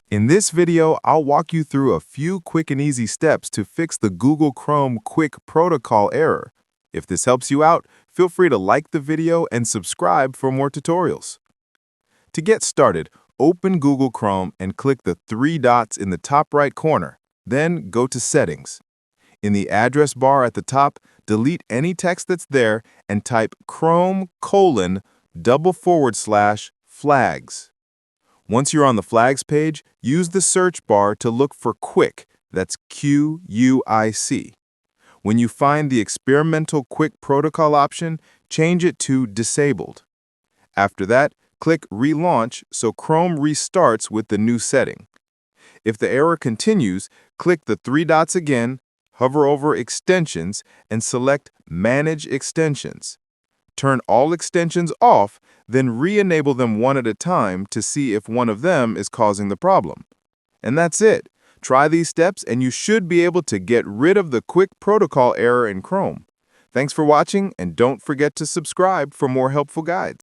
In this video, I'll walk you through a few quick and easy steps to fix the Google Chrome QUIC protocol error. If this helps you out, feel free to like the video and subscribe for more tutorials. To get started, open Google Chrome and click the three dots in the top right corner. Then go to Settings. In the address bar at the top, delete any text that's there and type Chrome://flags. Once you're on the flags page, use the search bar to look for QUIC, that's QUIC. When you find the experimental QUIC protocol option, change it to disabled. After that, click Relaunch so Chrome restarts with the new setting. If the error continues, click the three dots again, hover over Extensions, and select Manage Extensions. Turn all extensions off, then re-enable them one at a time to see if one of them is causing the problem. And that's it. Try these steps and you should be able to get rid of the QUIC protocol error in Chrome. Thanks for watching, and don't forget to subscribe for more helpful guides.